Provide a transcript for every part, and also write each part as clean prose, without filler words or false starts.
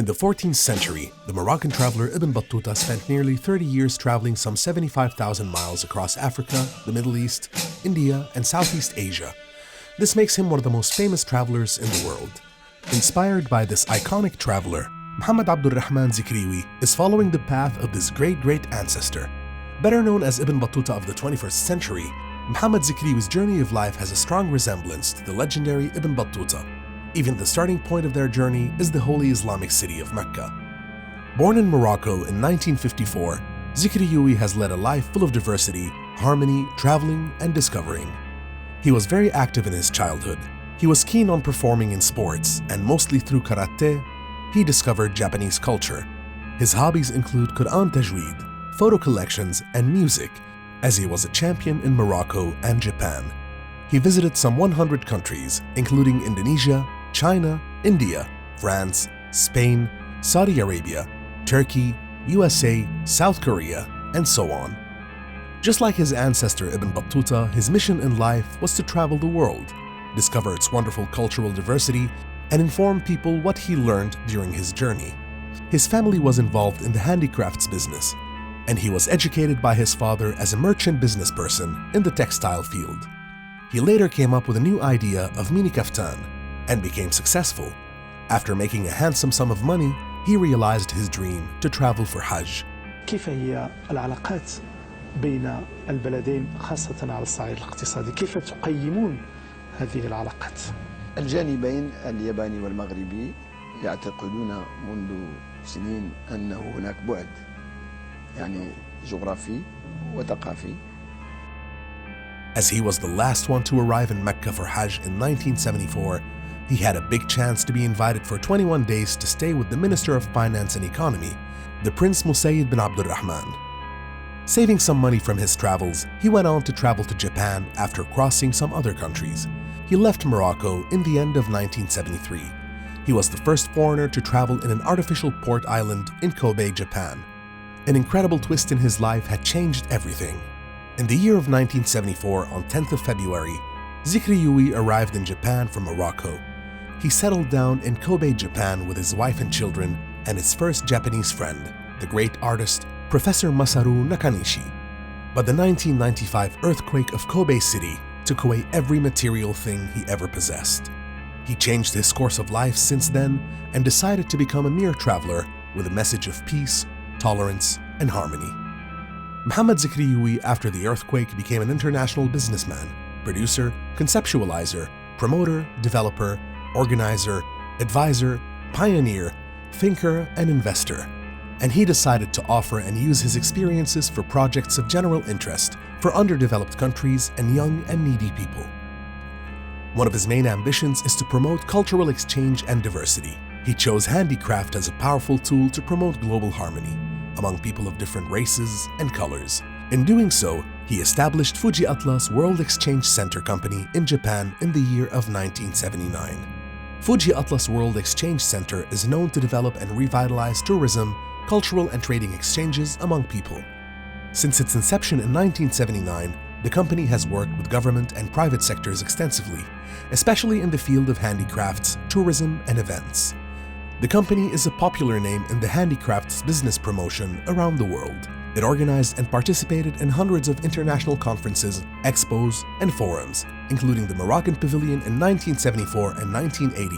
In the 14th century, the Moroccan traveler Ibn Battuta spent nearly 30 years traveling some 75,000 miles across Africa, the Middle East, India, and Southeast Asia. This makes him one of the most famous travelers in the world. Inspired by this iconic traveler, Muhammad Abdulrahman Zikriwi is following the path of this great ancestor. Better known as Ibn Battuta of the 21st century, Muhammad Zikriwi's journey of life has a strong resemblance to the legendary Ibn Battuta. Even the starting point of their journey is the holy Islamic city of Mecca. Born in Morocco in 1954, Zikriwi has led a life full of diversity, harmony, traveling, and discovering. He was very active in his childhood. He was keen on performing in sports, and mostly through karate, he discovered Japanese culture. His hobbies include Quran Tajweed, photo collections, and music, as he was a champion in Morocco and Japan. He visited some 100 countries, including Indonesia, China, India, France, Spain, Saudi Arabia, Turkey, USA, South Korea, and so on. Just like his ancestor Ibn Battuta, his mission in life was to travel the world, discover its wonderful cultural diversity, and inform people what he learned during his journey. His family was involved in the handicrafts business, and he was educated by his father as a merchant business person in the textile field. He later came up with a new idea of mini kaftan and became successful. After making a handsome sum of money, he realized his dream to travel for Hajj. كيف هي العلاقات بين البلدين خاصة على الصعيد الاقتصادي؟ كيف تقيمون هذه العلاقات؟ الجانبين الياباني والمغربي يعتقدون منذ سنين أنه هناك بعد يعني جغرافي وثقافي. As he was the last one to arrive in Mecca for Hajj in 1974, he had a big chance to be invited for 21 days to stay with the Minister of Finance and Economy, the Prince Musayyid bin Abdulrahman. Saving some money from his travels, he went on to travel to Japan after crossing some other countries. He left Morocco in the end of 1973. He was the first foreigner to travel in an artificial port island in Kobe, Japan. An incredible twist in his life had changed everything. In the year of 1974, on 10th of February, Zikriwi arrived in Japan from Morocco. He settled down in Kobe, Japan with his wife and children and his first Japanese friend, the great artist Professor Masaru Nakanishi. But the 1995 earthquake of Kobe City took away every material thing he ever possessed. He changed his course of life since then and decided to become a mere traveler with a message of peace, tolerance, and harmony. Muhammad Zikriwi, after the earthquake, became an international businessman, producer, conceptualizer, promoter, developer, organizer, advisor, pioneer, thinker, and investor. And he decided to offer and use his experiences for projects of general interest for underdeveloped countries and young and needy people. One of his main ambitions is to promote cultural exchange and diversity. He chose handicraft as a powerful tool to promote global harmony among people of different races and colors. In doing so, he established Fuji Atlas World Exchange Center Company in Japan in the year of 1979. Fuji Atlas World Exchange Center is known to develop and revitalize tourism, cultural and trading exchanges among people. Since its inception in 1979, The company has worked with government and private sectors extensively, especially in the field of handicrafts, tourism, and events. The company is a popular name in the handicrafts business promotion around the world. It organized and participated in hundreds of international conferences, expos, and forums, including the Moroccan Pavilion in 1974 and 1980,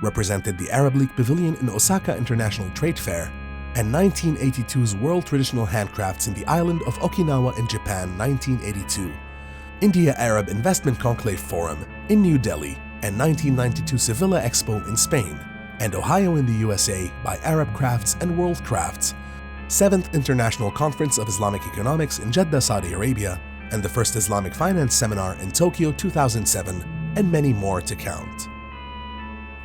represented the Arab League Pavilion in Osaka International Trade Fair, and 1982's World Traditional Handcrafts in the island of Okinawa in Japan 1982, India Arab Investment Conclave Forum in New Delhi, and 1992 Sevilla Expo in Spain, and Ohio in the USA by Arab Crafts and World Crafts, 7th International Conference of Islamic Economics in Jeddah, Saudi Arabia, and the first Islamic Finance Seminar in Tokyo 2007, and many more to count.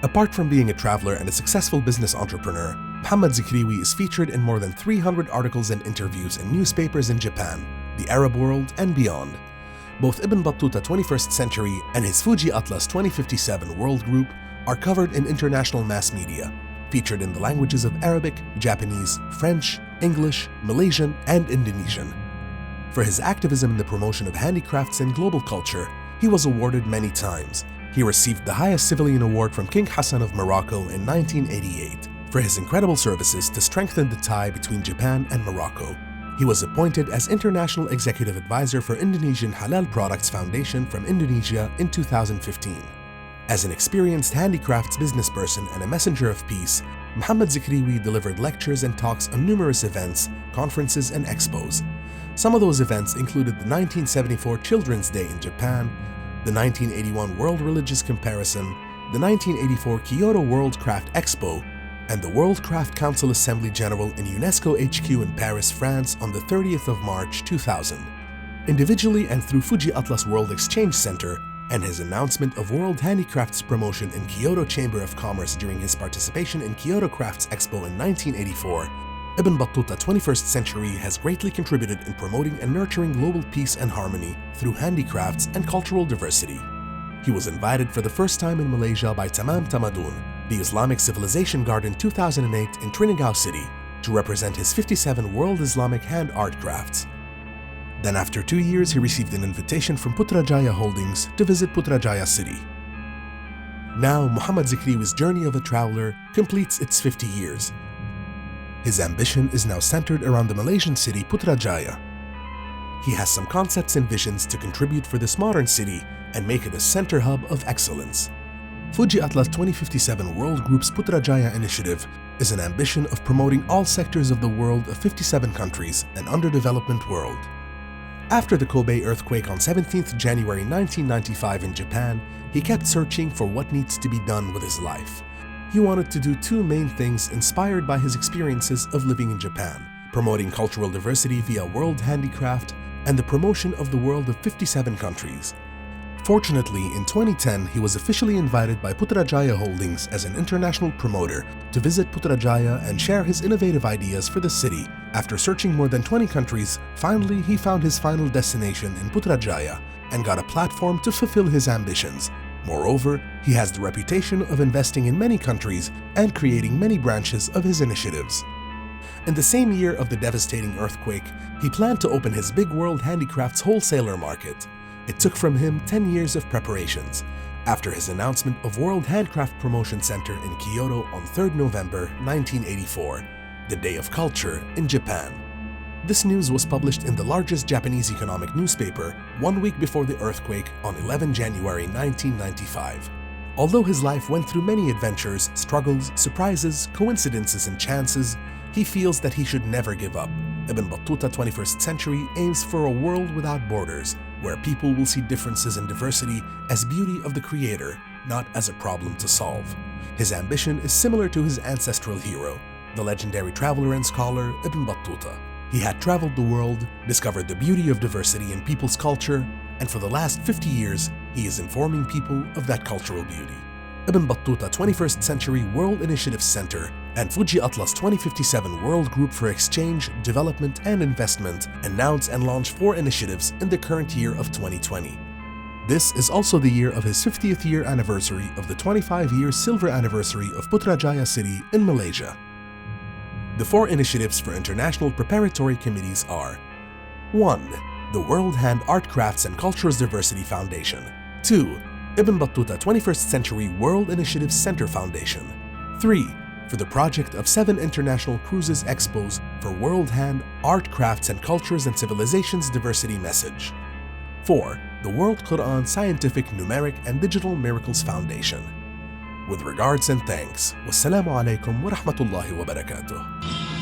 Apart from being a traveler and a successful business entrepreneur, Mohammad Zikriwi is featured in more than 300 articles and interviews in newspapers in Japan, the Arab world, and beyond. Both Ibn Battuta 21st Century and his Fuji Atlas 2057 World Group are covered in international mass media, featured in the languages of Arabic, Japanese, French, English, Malaysian, and Indonesian. For his activism in the promotion of handicrafts and global culture, he was awarded many times. He received the highest civilian award from King Hassan of Morocco in 1988 for his incredible services to strengthen the tie between Japan and Morocco. He was appointed as International Executive Advisor for Indonesian Halal Products Foundation from Indonesia in 2015. As an experienced handicrafts businessperson and a messenger of peace, Mohammad Zikriwi delivered lectures and talks on numerous events, conferences, and expos. Some of those events included the 1974 Children's Day in Japan, the 1981 World Religious Comparison, the 1984 Kyoto World Craft Expo, and the World Craft Council Assembly General in UNESCO HQ in Paris, France on the 30th of March 2000. Individually and through Fuji Atlas World Exchange Center, and his announcement of World Handicrafts promotion in Kyoto Chamber of Commerce during his participation in Kyoto Crafts Expo in 1984, Ibn Battuta 21st Century has greatly contributed in promoting and nurturing global peace and harmony through handicrafts and cultural diversity. He was invited for the first time in Malaysia by Tamam Tamadun, the Islamic Civilization Guard in 2008 in Trinigao City, to represent his 57 World Islamic Hand Art Crafts. Then after 2 years, he received an invitation from Putrajaya Holdings to visit Putrajaya City. Now, Mohammad Zikriwi's journey of a traveler completes its 50 years. His ambition is now centered around the Malaysian city Putrajaya. He has some concepts and visions to contribute for this modern city and make it a center hub of excellence. Fuji Atlas 2057 World Group's Putrajaya initiative is an ambition of promoting all sectors of the world of 57 countries and underdevelopment world. After the Kobe earthquake on 17th January 1995 in Japan, he kept searching for what needs to be done with his life. He wanted to do two main things inspired by his experiences of living in Japan: promoting cultural diversity via World Handicraft and the promotion of the world of 57 countries. Fortunately, in 2010, he was officially invited by Putrajaya Holdings as an international promoter to visit Putrajaya and share his innovative ideas for the city. After searching more than 20 countries, finally he found his final destination in Putrajaya and got a platform to fulfill his ambitions. Moreover, he has the reputation of investing in many countries and creating many branches of his initiatives. In the same year of the devastating earthquake, he planned to open his big World Handicrafts wholesaler market. It took from him 10 years of preparations. After his announcement of World Handcraft Promotion Center in Kyoto on 3rd November 1984, the Day of Culture in Japan. This news was published in the largest Japanese economic newspaper 1 week before the earthquake on 11 January 1995. Although his life went through many adventures, struggles, surprises, coincidences, and chances, he feels that he should never give up. Ibn Battuta 21st Century aims for a world without borders, where people will see differences and diversity as beauty of the Creator, not as a problem to solve. His ambition is similar to his ancestral hero, the legendary traveler and scholar Ibn Battuta. He had traveled the world, discovered the beauty of diversity in people's culture, and for the last 50 years, he is informing people of that cultural beauty. Ibn Battuta 21st Century World Initiative Center and Fuji Atlas 2057 World Group for Exchange, Development and Investment announce and launch 4 initiatives in the current year of 2020. This is also the year of his 50th year anniversary of the 25-year silver anniversary of Putrajaya City in Malaysia. The 4 initiatives for international preparatory committees are: 1. the World Hand Art Crafts and Cultures Diversity Foundation. 2. Ibn Battuta 21st Century World Initiative Center Foundation. 3. For the project of 7 international cruises expos for World Hand Art Crafts and Cultures and Civilizations Diversity Message. 4. The World Quran Scientific, Numeric and Digital Miracles Foundation. With regards and thanks. Wassalamu alaikum wa rahmatullahi wa barakatuh.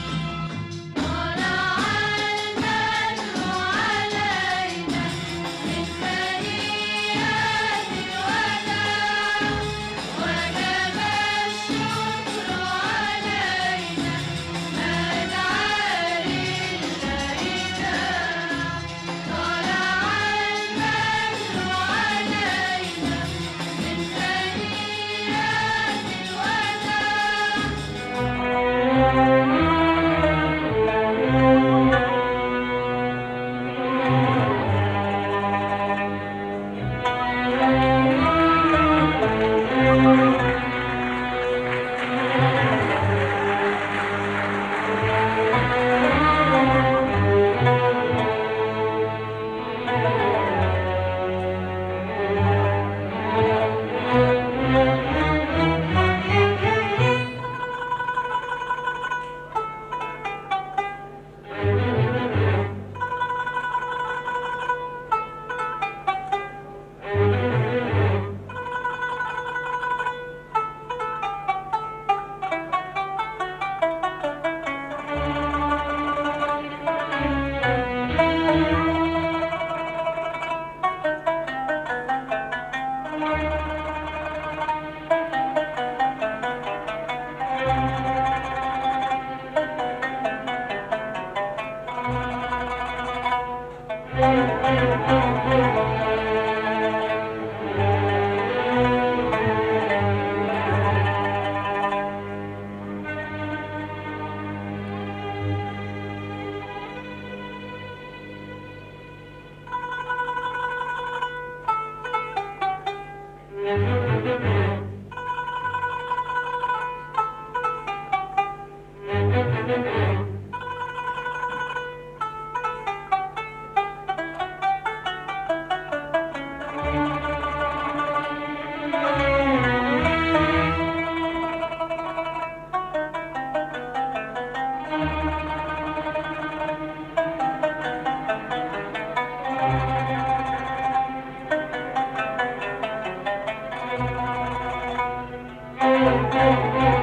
Thank you.